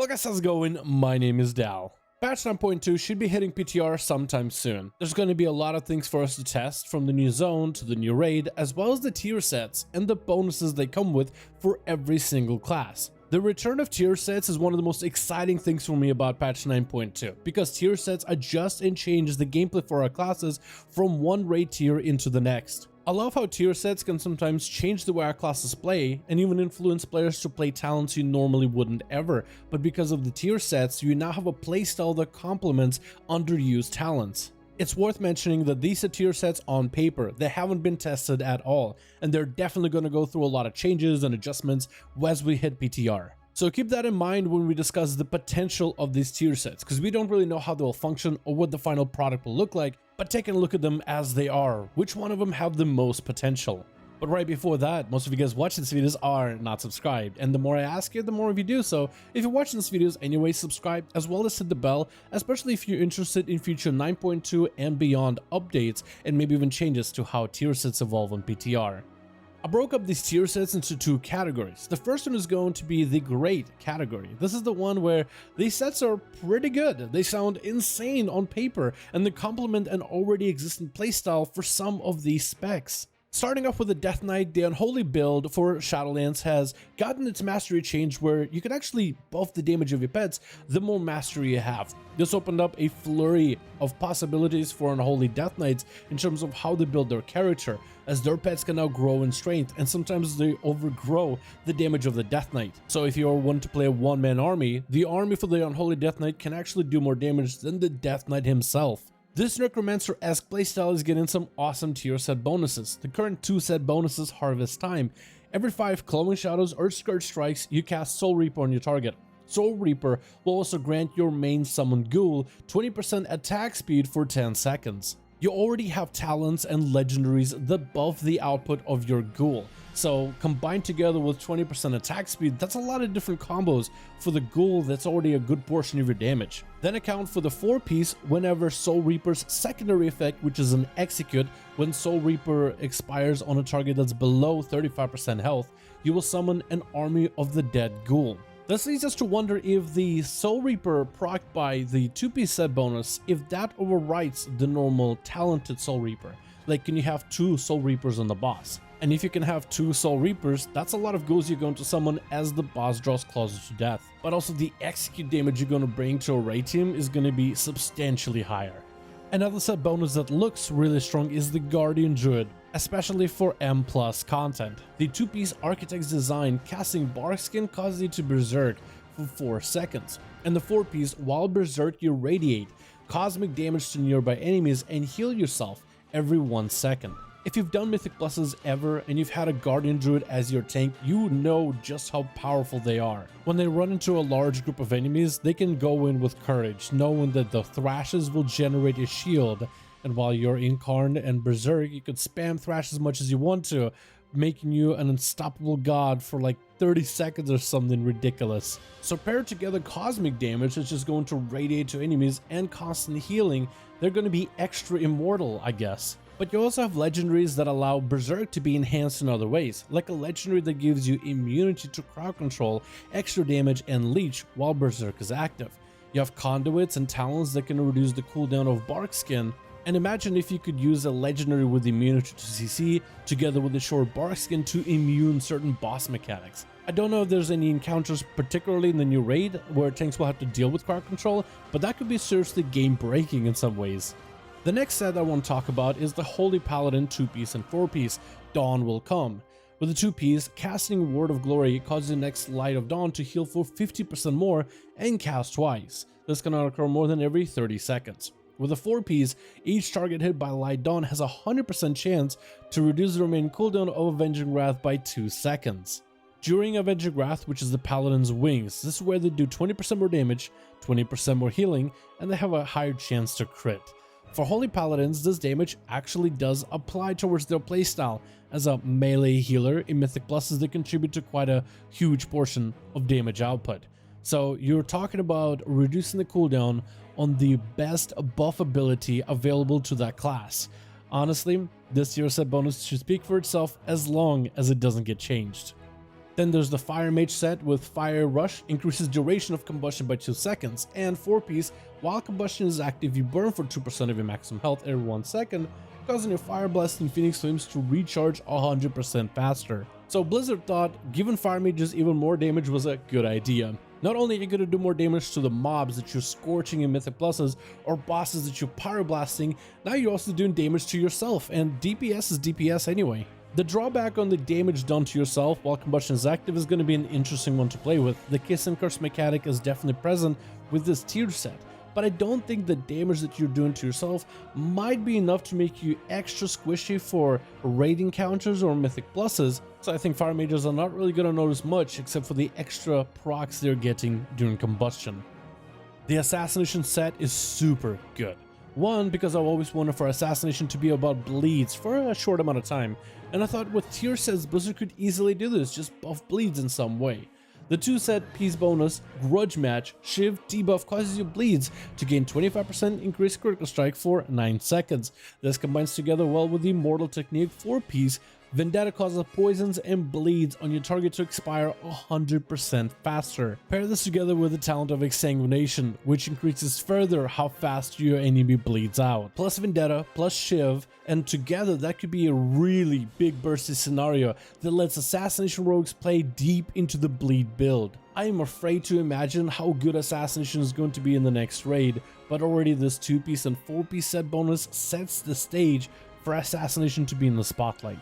Hello guys, how's it going? My name is Dal. Patch 9.2 should be hitting PTR sometime soon. There's going to be a lot of things for us to test, from the new zone to the new raid, as well as the tier sets and the bonuses they come with for every single class. The return of tier sets is one of the most exciting things for me about patch 9.2, because tier sets adjust and change the gameplay for our classes from one raid tier into the next. I love how tier sets can sometimes change the way our classes play and even influence players to play talents you normally wouldn't ever, but because of the tier sets, you now have a playstyle that complements underused talents. It's worth mentioning that these are tier sets on paper. They haven't been tested at all, and they're definitely going to go through a lot of changes and adjustments as we hit PTR. So keep that in mind when we discuss the potential of these tier sets, because we don't really know how they'll function or what the final product will look like, but taking a look at them as they are, which one of them have the most potential? But right before that, most of you guys watching these videos are not subscribed, and the more I ask you, the more of you do. So if you're watching these videos anyway, subscribe, as well as hit the bell, especially if you're interested in future 9.2 and beyond updates, and maybe even changes to how tier sets evolve on PTR. I broke up these tier sets into two categories. The first one is going to be the great category. This is the one where these sets are pretty good. They sound insane on paper, and they complement an already existing playstyle for some of these specs. Starting off with the Death Knight, the Unholy build for Shadowlands has gotten its mastery change where you can actually buff the damage of your pets the more mastery you have. This opened up a flurry of possibilities for Unholy Death Knights in terms of how they build their character, as their pets can now grow in strength, and sometimes they overgrow the damage of the Death Knight. So if you are one to play a one-man army, the army for the Unholy Death Knight can actually do more damage than the Death Knight himself. This Necromancer-esque playstyle is getting some awesome tier set bonuses. The current 2 set bonuses: Harvest Time. Every 5 Cloven Shadows or Scourge strikes, you cast Soul Reaper on your target. Soul Reaper will also grant your main summoned ghoul 20% attack speed for 10 seconds. You already have talents and legendaries that buff the output of your ghoul, so combined together with 20% attack speed, that's a lot of different combos for the ghoul. That's already a good portion of your damage. Then account for the 4-piece whenever Soul Reaper's secondary effect, which is an execute. When Soul Reaper expires on a target that's below 35% health, you will summon an army of the dead ghoul. This leads us to wonder if the Soul Reaper procced by the 2-piece set bonus, if that overwrites the normal talented Soul Reaper. Like, can you have 2 Soul Reapers on the boss? And if you can have 2 Soul Reapers, that's a lot of ghouls you're going to summon as the boss draws closer to death. But also the execute damage you're going to bring to a raid team is going to be substantially higher. Another set bonus that looks really strong is the Guardian Druid, especially for M+ content. The 2-piece Architect's design, casting Bark Skin causes you to berserk for 4 seconds, and the 4-piece, while berserk you radiate cosmic damage to nearby enemies and heal yourself every 1 second. If you've done Mythic Pluses ever and you've had a Guardian Druid as your tank, you know just how powerful they are. When they run into a large group of enemies, they can go in with courage, knowing that the thrashes will generate a shield, and while you're Incarn and Berserk, you could spam thrash as much as you want to, making you an unstoppable god for like 30 seconds or something ridiculous. So paired together cosmic damage, which is going to radiate to enemies, and constant healing, they're going to be extra immortal, I guess. But you also have legendaries that allow Berserk to be enhanced in other ways, like a legendary that gives you immunity to crowd control, extra damage, and leech while Berserk is active. You have conduits and talents that can reduce the cooldown of Bark Skin, and imagine if you could use a legendary with immunity to CC together with a short Bark Skin to immune certain boss mechanics. I don't know if there's any encounters, particularly in the new raid, where tanks will have to deal with crowd control, but that could be seriously game breaking in some ways. The next set I want to talk about is the Holy Paladin 2-piece and 4-piece, Dawn Will Come. With the 2-piece, casting Word of Glory causes the next Light of Dawn to heal for 50% more and cast twice. This cannot occur more than every 30 seconds. With the 4-piece, each target hit by Light Dawn has a 100% chance to reduce the remaining cooldown of Avenging Wrath by 2 seconds. During Avenging Wrath, which is the Paladin's wings, this is where they do 20% more damage, 20% more healing, and they have a higher chance to crit. For Holy Paladins, this damage actually does apply towards their playstyle. As a melee healer in Mythic Pluses, they contribute to quite a huge portion of damage output. So you're talking about reducing the cooldown on the best buff ability available to that class. Honestly, this tier set bonus should speak for itself as long as it doesn't get changed. Then there's the Fire Mage set with Fire Rush, increases duration of combustion by 2 seconds, and 4-piece, while combustion is active, you burn for 2% of your maximum health every 1 second, causing your Fire Blast and Phoenix Flames to recharge 100% faster. So Blizzard thought giving Fire Mages even more damage was a good idea. Not only are you going to do more damage to the mobs that you're scorching in Mythic Pluses or bosses that you're pyroblasting, now you're also doing damage to yourself, and DPS is DPS anyway. The drawback on the damage done to yourself while combustion is active is going to be an interesting one to play with. The Kiss and Curse mechanic is definitely present with this tier set, but I don't think the damage that you're doing to yourself might be enough to make you extra squishy for raid encounters or Mythic Pluses, so I think Fire Mages are not really going to notice much except for the extra procs they're getting during combustion. The Assassination set is super good. One, because I've always wanted for Assassination to be about bleeds for a short amount of time, and I thought with tier sets Blizzard could easily do this, just buff bleeds in some way. The 2 set piece bonus, Grudge Match, Shiv debuff causes you bleeds to gain 25% increased critical strike for 9 seconds. This combines together well with the Immortal Technique 4-piece, Vendetta causes poisons and bleeds on your target to expire 100% faster. Pair this together with the talent of Exsanguination, which increases further how fast your enemy bleeds out. Plus Vendetta, plus Shiv, and together that could be a really big bursty scenario that lets Assassination Rogues play deep into the bleed build. I am afraid to imagine how good Assassination is going to be in the next raid, but already this 2-piece and 4-piece set bonus sets the stage for Assassination to be in the spotlight.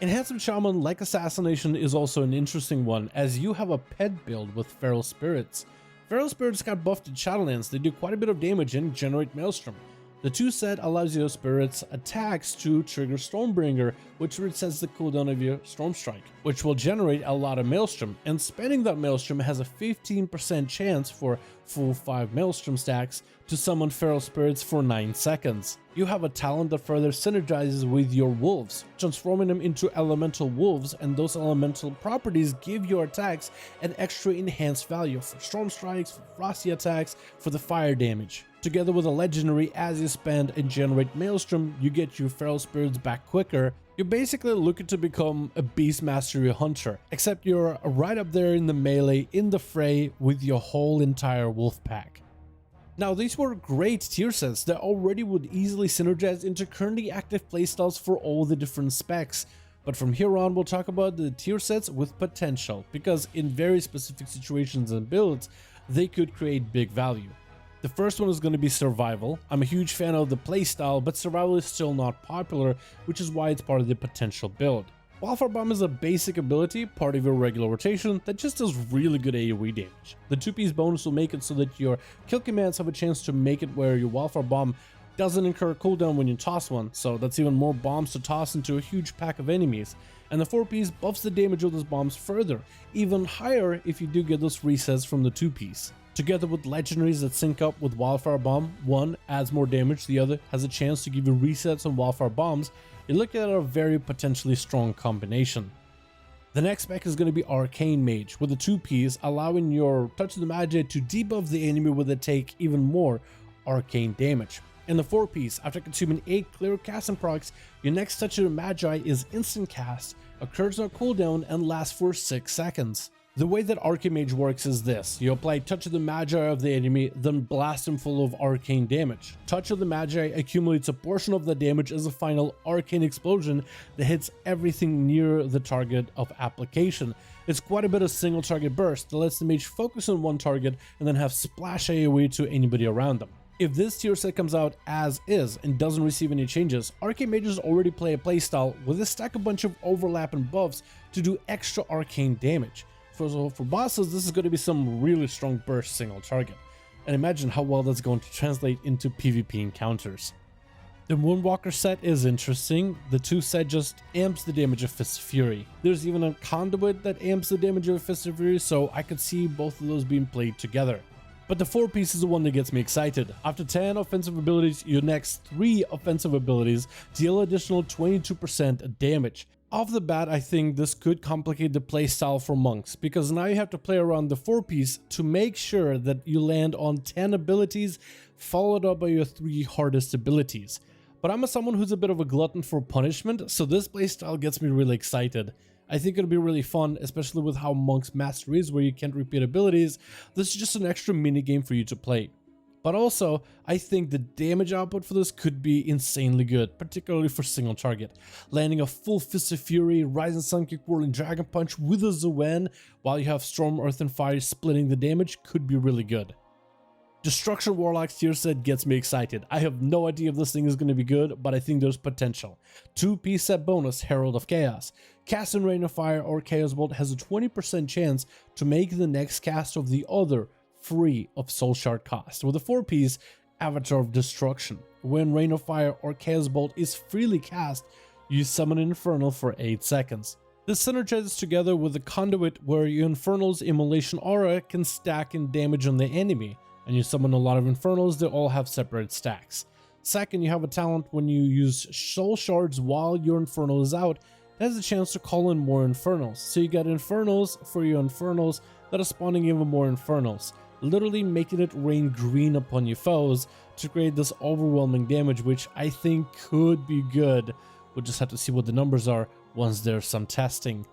Enhancement Shaman, like Assassination, is also an interesting one, as you have a pet build with Feral Spirits. Feral Spirits got buffed in Shadowlands, they do quite a bit of damage and generate Maelstrom. The 2 set allows your spirits attacks to trigger Stormbringer, which resets the cooldown of your Storm Strike, which will generate a lot of Maelstrom, and spending that Maelstrom has a 15% chance for full 5 Maelstrom stacks to summon Feral Spirits for 9 seconds. You have a talent that further synergizes with your wolves, transforming them into elemental wolves, and those elemental properties give your attacks an extra enhanced value for Storm Strikes, for Frosty attacks, for the fire damage. Together with a legendary, as you spend and generate Maelstrom, you get your Feral Spirits back quicker. You're basically looking to become a Beast Mastery Hunter, except you're right up there in the melee, in the fray, with your whole entire wolf pack. Now, these were great tier sets that already would easily synergize into currently active playstyles for all the different specs. But from here on, we'll talk about the tier sets with potential, because in very specific situations and builds, they could create big value. The first one is going to be Survival. I'm a huge fan of the playstyle, but Survival is still not popular, which is why it's part of the potential build. Wildfire Bomb is a basic ability, part of your regular rotation, that just does really good AoE damage. The 2-piece bonus will make it so that your kill commands have a chance to make it where your Wildfire Bomb doesn't incur cooldown when you toss one, so that's even more bombs to toss into a huge pack of enemies. And the 4-piece buffs the damage of those bombs further, even higher if you do get those resets from the 2-piece. Together with legendaries that sync up with Wildfire Bomb, one adds more damage, the other has a chance to give you resets on Wildfire Bombs. You're looking at a very potentially strong combination. The next spec is going to be Arcane Mage, with the 2-piece allowing your Touch of the Magi to debuff the enemy with a take even more arcane damage. And the 4-piece, after consuming 8 clear casting procs, your next Touch of the Magi is instant cast, occurs on cooldown, and lasts for 6 seconds. The way that Arcane Mage works is this: you apply Touch of the Magi of the enemy, then blast him full of arcane damage. Touch of the Magi accumulates a portion of the damage as a final arcane explosion that hits everything near the target of application. It's quite a bit of single target burst that lets the mage focus on one target and then have splash AoE to anybody around them. If this tier set comes out as is and doesn't receive any changes, Arcane Mages already play a playstyle with a stack a bunch of overlapping buffs to do extra arcane damage. So for bosses, this is going to be some really strong burst single target, and imagine how well that's going to translate into PvP encounters. The Moonwalker set is interesting. The 2 set just amps the damage of Fist of Fury. There's even a conduit that amps the damage of Fist of Fury, so I could see both of those being played together. But the 4-piece is the one that gets me excited. After 10 offensive abilities, your next 3 offensive abilities deal additional 22% damage. Off the bat, I think this could complicate the playstyle for monks, because now you have to play around the 4-piece to make sure that you land on 10 abilities followed up by your 3 hardest abilities. But I'm someone who's a bit of a glutton for punishment, so this playstyle gets me really excited. I think it'll be really fun, especially with how Monk's Mastery is, where you can't repeat abilities. This is just an extra mini game for you to play. But also, I think the damage output for this could be insanely good, particularly for single target. Landing a full Fist of Fury, Rising Sun Kick, Whirling Dragon Punch with a Zuen, while you have Storm, Earth, and Fire splitting the damage could be really good. Destruction Warlock's tier set gets me excited. I have no idea if this thing is going to be good, but I think there's potential. 2-piece set bonus, Herald of Chaos. Cast in Rain of Fire or Chaos Bolt has a 20% chance to make the next cast of the other free of Soul Shard cost, with a 4-piece Avatar of Destruction. When Rain of Fire or Chaos Bolt is freely cast, you summon Infernal for 8 seconds. This synergizes together with the Conduit, where your Infernal's Immolation Aura can stack in damage on the enemy, and you summon a lot of Infernals that all have separate stacks. Second, you have a talent when you use Soul Shards while your Infernal is out, it has a chance to call in more Infernals. So you get Infernals for your Infernals that are spawning even more Infernals, literally making it rain green upon your foes to create this overwhelming damage, which I think could be good. We'll just have to see what the numbers are once there's some testing.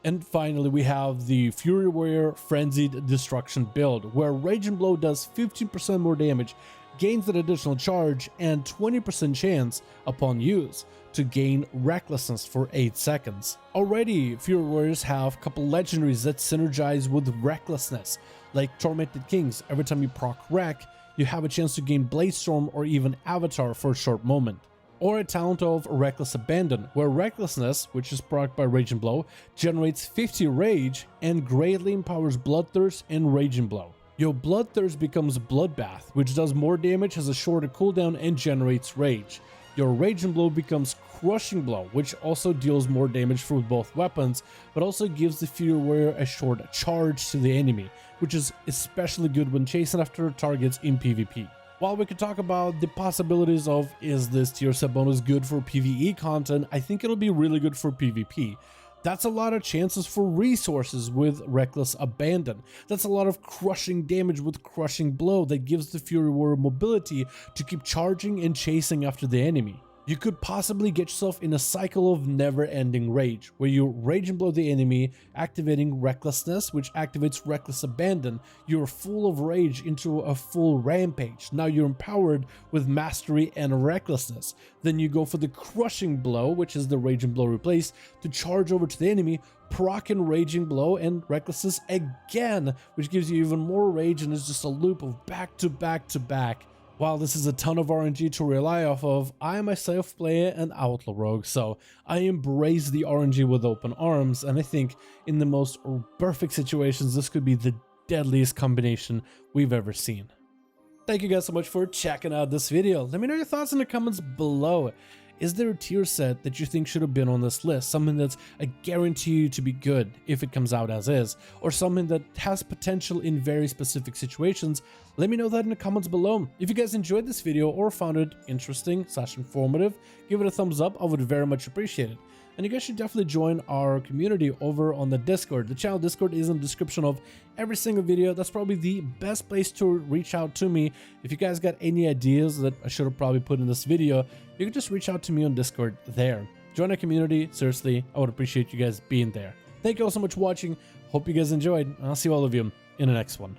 And finally, we have the Fury Warrior Frenzied Destruction build, where Raging Blow does 15% more damage, gains an additional charge, and 20% chance upon use to gain Recklessness for 8 seconds. Already, Fury Warriors have a couple legendaries that synergize with Recklessness, like Tormented Kings. Every time you proc Wreck, you have a chance to gain Blade Storm or even Avatar for a short moment. Or a talent of Reckless Abandon, where Recklessness, which is procced by Raging Blow, generates 50 Rage and greatly empowers Bloodthirst and Raging Blow. Your Bloodthirst becomes Bloodbath, which does more damage, has a shorter cooldown, and generates Rage. Your Raging Blow becomes Crushing Blow, which also deals more damage for both weapons, but also gives the Fury Warrior a short charge to the enemy, which is especially good when chasing after targets in PvP. While we could talk about the possibilities of, is this tier set bonus good for PvE content, I think it'll be really good for PvP. That's a lot of chances for resources with Reckless Abandon. That's a lot of crushing damage with Crushing Blow that gives the Fury Warrior mobility to keep charging and chasing after the enemy. You could possibly get yourself in a cycle of never-ending rage, where you Rage and Blow the enemy, activating Recklessness, which activates Reckless Abandon. You're full of rage into a full rampage. Now you're empowered with Mastery and Recklessness. Then you go for the Crushing Blow, which is the Rage and Blow replaced, to charge over to the enemy, proc and Raging Blow and Recklessness again, which gives you even more rage, and it's just a loop of back to back to back. While this is a ton of RNG to rely off of, I myself play an Outlaw Rogue, so I embrace the RNG with open arms, and I think in the most perfect situations, this could be the deadliest combination we've ever seen. Thank you guys so much for checking out this video. Let me know your thoughts in the comments below. Is there a tier set that you think should have been on this list? Something that's a guarantee to be good if it comes out as is, or something that has potential in very specific situations? Let me know that in the comments below. If you guys enjoyed this video or found it interesting/informative, give it a thumbs up. I would very much appreciate it. And you guys should definitely join our community over on the Discord. The channel Discord is in the description of every single video. That's probably the best place to reach out to me. If you guys got any ideas that I should have probably put in this video, you can just reach out to me on Discord there. Join our community. Seriously, I would appreciate you guys being there. Thank you all so much for watching. Hope you guys enjoyed. I'll see all of you in the next one.